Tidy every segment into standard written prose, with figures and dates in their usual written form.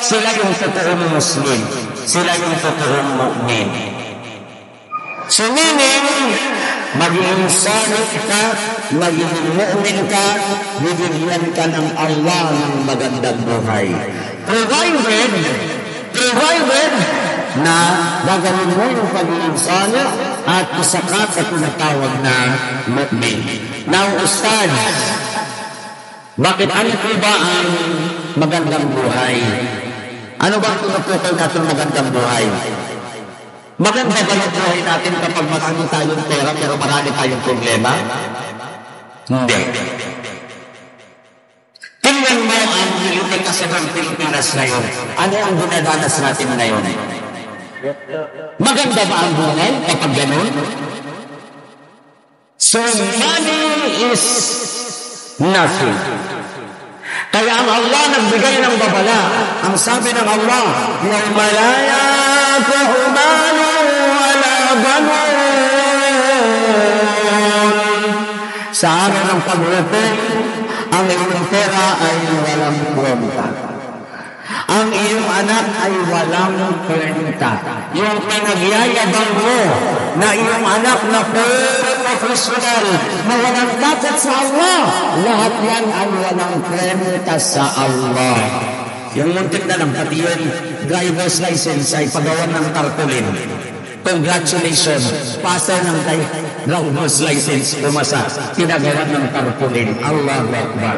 sila yung totoong Muslim. Sila yung totoong mu'min. So meaning, maging salih ka, maging mu'min ka, bibigyan ka ng Allah ng magandang buhay. Provided na gagawin mo yung pagiging salih at isakat sa tinatawag na mu'min. Now, Ustad, bakit ano po ba ang magandang buhay? Ano ba ang tinutukoy natin magandang buhay? Maganda ba yung buhay natin kapag marami tayong pera pero marami tayong problema? Hindi. Tingnan mo ang Pilipinas ng Pilipinas ngayon. Ano ang dinadanas natin ngayon? Maganda ba ang buhay kapag ganun? So money is nothing. Kaya ang Allah nagbigay ng babala. Ang sabi ng Allah, "Yawma la yanfa'u malun wala banun." Sa araw ng paghukom, ang iyong pera ay walang kwenta. Ang iyong anak ay walang kwenta. Yung pinagyayabang mo na iyong anak na professional, na walang takot sa Allah, lahat yan ay walang kwenta sa Allah. Yung muntik na lang, pati yung driver's license ay pagawan ng tarpaulin. Congratulations, pasa ng driver's license, pumasa, pinagawan ng tarpaulin. Allahu Akbar.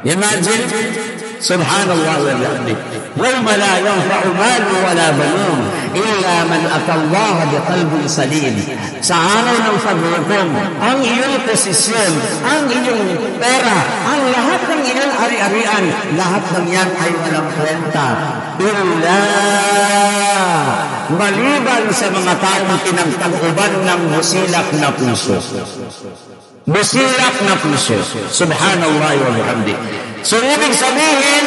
Imagine, subhanallah wa bihamdihi. Yawma la yanfa'u malun wala banun illa man atallaha biqalbin salim. Sa araw ng paghukom, ang iyong posisyon, ang iyong pera, ang lahat ng iyong ari-arian, lahat ng yan ay walang kwenta. Illa maliban sa mga taong pinagtaguban ng busilak na puso. Busilak na puso. Subhanallah wa bihamdihi. So, ibig sabihin,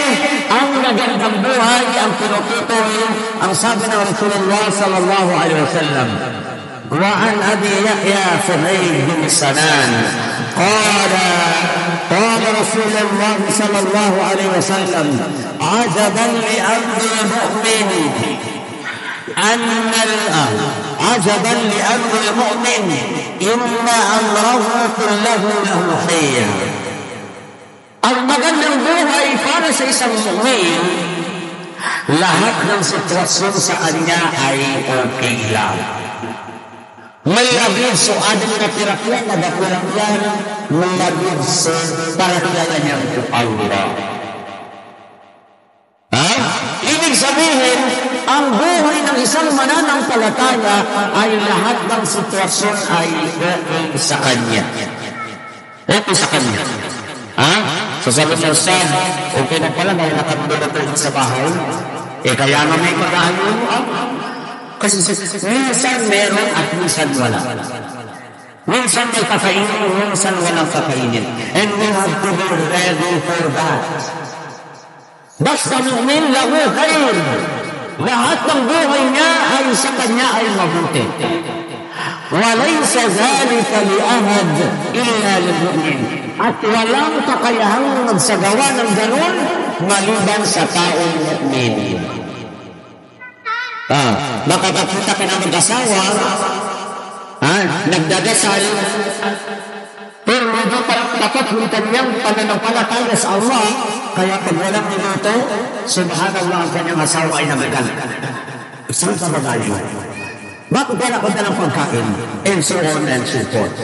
ang magandang buhay, ang tinutukoy, ang sabi ng Rasulullah sallallahu alaihi wasallam, وعن أبي يحيى سعيد بن سنان قال رسول الله صلى الله عليه وسلم عجبا لأمر المؤمن عجبا لأمر المؤمن إن أمره كله له خير. Ang magandang buhay para sa isang mu'min, lahat ng sitwasyon sa kanya ay okay lang. May abis o adang natirapyan, nagapulang yan, may abis para kilala niya ang Allah. Ibig sabihin, ang buhay ng isang mananampalataya ay lahat ng sitwasyon ay okay sa kanya. Okay sa kanya. So sabi niya, Ustad, okay na pala, may nakatulog tayo sa bahay. Kaya nga may mag-aayon mo. Kasi minsan meron at minsan wala. Minsan may kakainin, minsan walang kakainin. And we have to be ready for that. Basta mu'min lahu khair. Lahat ng buhay niya ay sa kanya ay mabuti. وَلَيْسَ ذَلِكَ لِأَحَدٍ إِلَّا لِلْمُؤْمِنِ. At walang kakayahang magsagawa ng ganun maliban sa taong mu'min. Nakakakita ka ng mag-asawa, nagdadasal, pero hindi pa dapat yung kanyang pananampalataya sa Allah, kaya pag walang minuto, subhanallah, ang kanyang asawa ay namagal. Saan ka magayo? Bakit wala ka ng pagkain? And so on and so forth.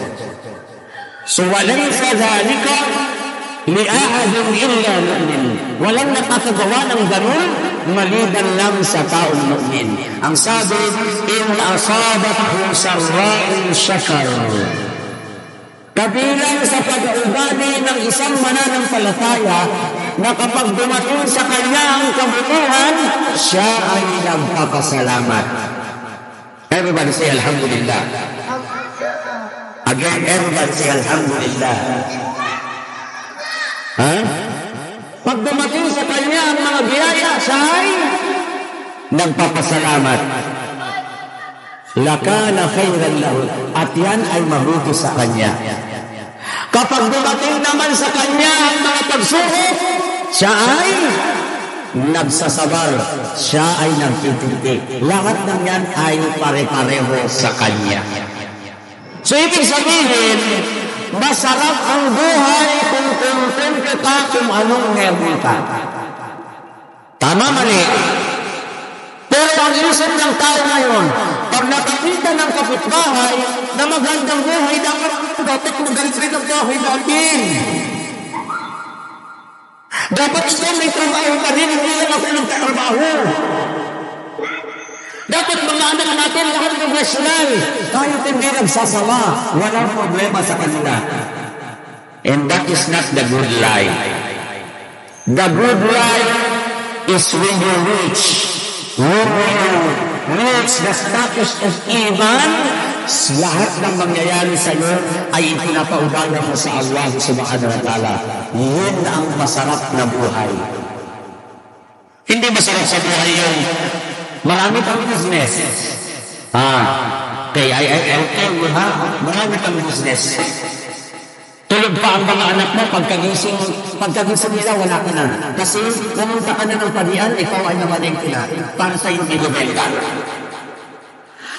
So, walaysa dhalika li'ahadin illa mu'min. Walang nakakagawa ng ganun, maliban lang sa taong mu'min. Ang sabi, in asabathu sarra'in shakar. Kabilang sa pag-ugali ng isang mananampalataya na kapag dumating sa kanya ang kabutihan, siya ay nagpapasalamat. Everybody say Alhamdulillah. Again, everybody say Alhamdulillah. Pag dumating sa kanya ang mga biyaya, siya ay nagpapasalamat. Lakana khairan lahu. At yan ay mabuti sa kanya. Kapag dumating naman sa kanya ang mga pagsubok, siya ay nagsasabar, siya ay nagtitinti. Lahat ng yan ay pare-pareho sa Kanya. So, ibig sabihin, masarap ang buhay kung kontento ka kung anong meron ka. Tama, mali. Pero ang isip ng tao ngayon, pag nakakita ng kapitbahay na magandang buhay, dapat magalit rin ang buhay natin. Dapat ito may trabaho pa rin, hindi lang ako nagtatrabaho. Dapat mga anak natin lahat professional. Kahit hindi nagsasama, walang problema sa kanila. And that is not the good life. The good life is when you reach the status of iman, lahat ng mangyayari sa iyo ay ipinapaubaya mo sa Allah subhanahu wa ta'ala. Yun ang masarap na buhay. Hindi masarap sa buhay yung marami kang business. Okay, I'll tell you ha, marami kang business. Tulog pa ang mga anak mo, pagkagising nila, wala ka na. Kasi pumunta ka na ng padian, ikaw ay namalengke na para sa iyong ibibenta.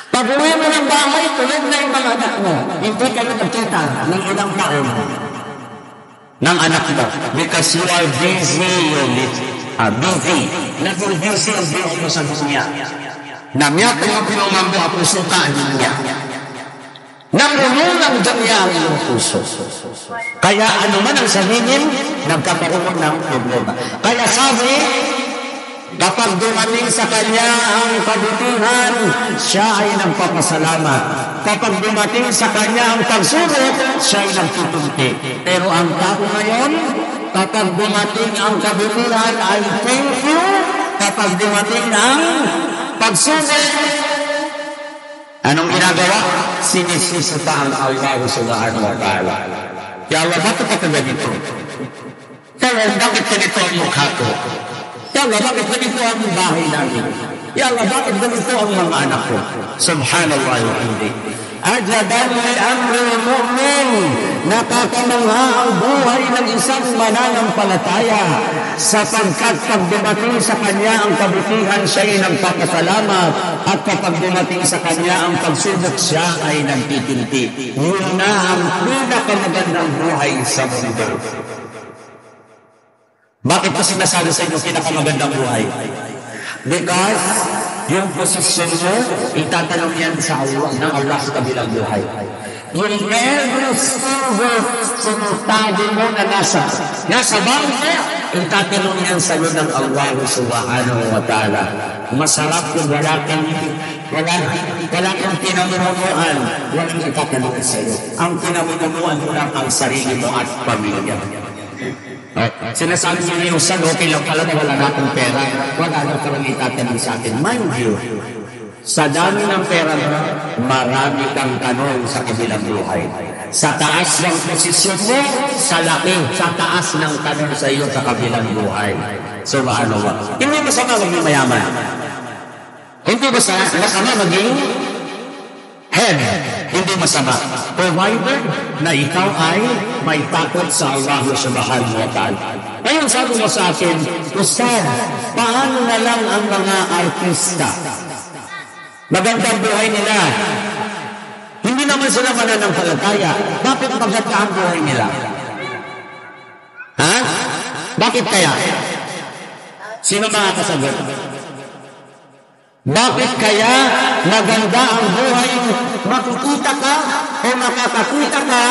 Pag-uwi mo ng bahay, tulog na yung mga anak mo. Hindi ka na nagkita ng ilang taon ng anak mo. Because you are busy, busy. Nag-busy ang buhay mo sa dunya. Namyak ang pinumambo ang puso ka niya. Namrunong ang dunya ang iyong puso. Kaya ano man ang sabihin, nagkakaroon ng problema. Kaya sabi, kapag dumating sa kanya ang kabutihan, siya ay nagpapasalamat. Kapag dumating sa kanya ang pagsulit, siya ay nagtutumpi. Pero ang tao ngayon, kapag dumating ang kabutihan ay thank you. Kapag dumating ang pagsulit, anong ginagawa? Sinisisi pa ang Allah subhanahu wa ta'ala. Ya Allah, bakit ka ganito? Ya Allah, bakit ganito ang mukha ko? Ya Allah, bakit ganito ang bahay namin? Ya Allah, bakit ganito ang mga anak ko? Subhanallah wa hindi. Ajadan li amri mu'min. Nakakamangha ang buhay ng isang mananampalataya sapagkat pag dumating sa kanya ang kabutihan, siya ay nagpapasalamat, at kapag dumating sa kanya ang pagsubok, siya ay nagtitinti. Yun na ang pinakamagandang buhay sa mundo. Bakit pa sinasabi sa inyo pinakamagandang buhay? Because yung posisyon mo, itatanong yan sa Allah, ng Allah sa kabilang buhay. Yung every silver sinutabi mo na nasa bangka, itatanong yan sa iyo ng Allah subhanahu wa ta'ala. Masarap kung wala kang pinamumunuan, walang itatanong sa iyo. Ang pinamumunuan mo lang ang sarili mo at pamilya. Sinasabi niya yung san, okay lang pala na wala na akong pera, wala na palang itatanong sa atin. Mind you, sa dami ng pera mo, marami kang tanong sa kabilang buhay. Sa taas ng posisyon mo, sa laki, sa taas ng tanong sa iyo sa kabilang buhay. Subhanallah. Hindi masama maging mayaman. Hindi masama maging head. Hindi masama. Provided na ikaw ay may takot sa Allah subhanahu wa ta'ala. Ngayon sabi mo sa akin, Ustad, paano na lang ang mga artista? Magandang buhay nila. Hindi naman sila mananampalataya. Bakit maganda ang buhay nila? Ha? Bakit kaya? Sino makakasagot? Bakit kaya maganda ang buhay? Makikita ka o makakakita ka?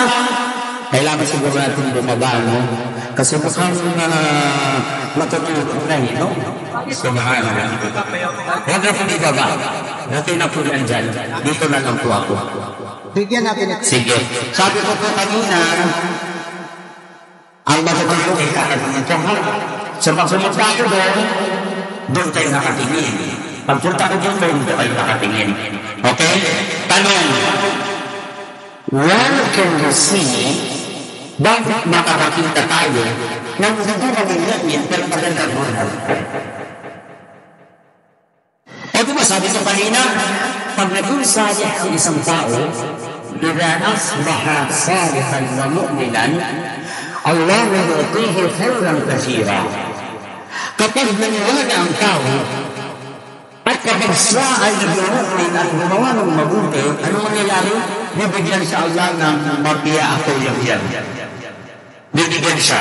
Kailangan siguro natin bumaba, no? Kasi mukhang matutulog na, no? Subhanallah. Huwag na kong ibaba. Okay na po yan dyan. Dito na lang po ako. Bigyan natin ito. Sige. Sabi ko po kanina, ang matutulog ay kakalimutan ko. Sa pagsumunta ko doon tayo nakatingin. Pagpunta ko doon tayo nakatingin. Okay? Tanong. Where can you see, bakit makakakita tayo ng hindi namin pero magandang buhay? O diba sabi ko kanina, pag naging salih ang isang tao, إذا أصبح صالحا ومؤمنا الله يعطيه خيرا كثيرا. Kapag naniwala ang tao, at kapag siya ay nag-uukmin at gumawa ng mabuti, ano mangyayari? Bibigyan siya Allah ng mabiyah ako yan. Bibigyan siya.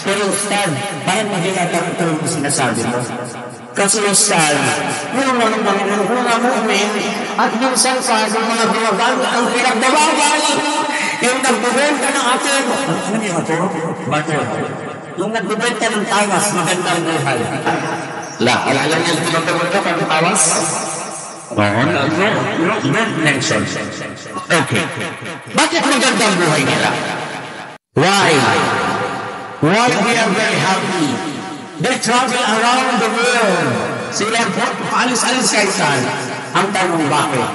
Pero Ustad, parang magiging ito yung sinasabi mo. Kasi Ustad, yung mga mu'min, at minsan pa yung mga gumagamit ang pinagdawawal, yung nagbibenta ng atin. Ano yung ito? Bato. Yung nagbibenta ng tawas, magandang buhay. Alala niya yung pinagdawawal ka ng tawas? Not mentioned. Okay. Bakit magandang buhay nila? Why? Why they are very happy? They travel around the world. Sila po, paalis-alis kayo saan? Ang tanong bakit?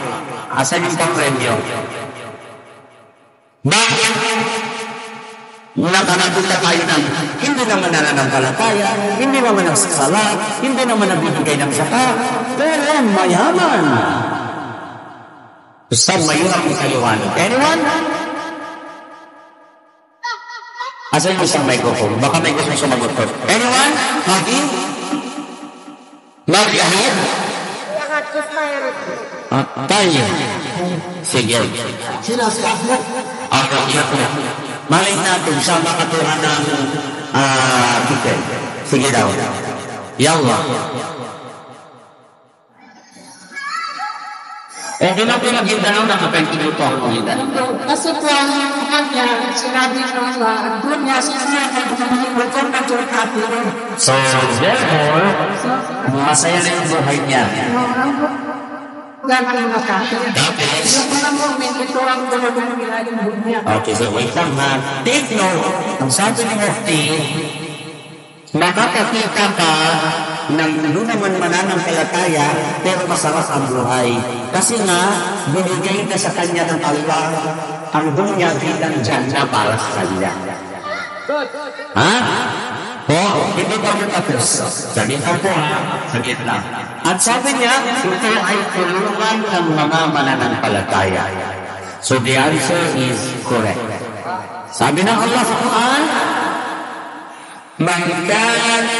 Asan yung pang-premyo? Bakit? Nakanagula tayo ng hindi naman nananampalataya, hindi naman nagsasala, hindi naman nagbibigay ng saka, pero mayaman. Saan mayroon ang kaliwanag? Anyone? Asan yung isang microphone? Baka may gusto sumagot ko. Anyone? Maggie? Maggie ahead? Tayo. Sige. Sila si Ahmed. Malay natin sa makatuhan ng ticket. Sige daw. Yallah. Okay na pinag-Mindanao, nakapagpilo po ako Mindanao. Kasi po ang kanya, sinabi ng Allah, doon niya sinabi ng hukom na doon natin. So, therefore, masaya na yung buhay niya. Gano'n na kaya. Tapos, Yung mga moment, ito ang gano'n nila yung dunya. okay, so wait lang ha. Take note, ang sabi ni Mufti, makakakita ka ng doon naman mananampalataya, pero masarap ang buhay. Kasi nga, binigay na sa kanya ng Allah ang dunya bilang jannah para sa kanya. Ha? Hindi ba mo tapos? Sagit ako ha. Sagit lang. At sabi niya, ito ay tulungan ng mga mananampalataya. So the answer is correct. Sabi ng Allah sa Quran, Man kana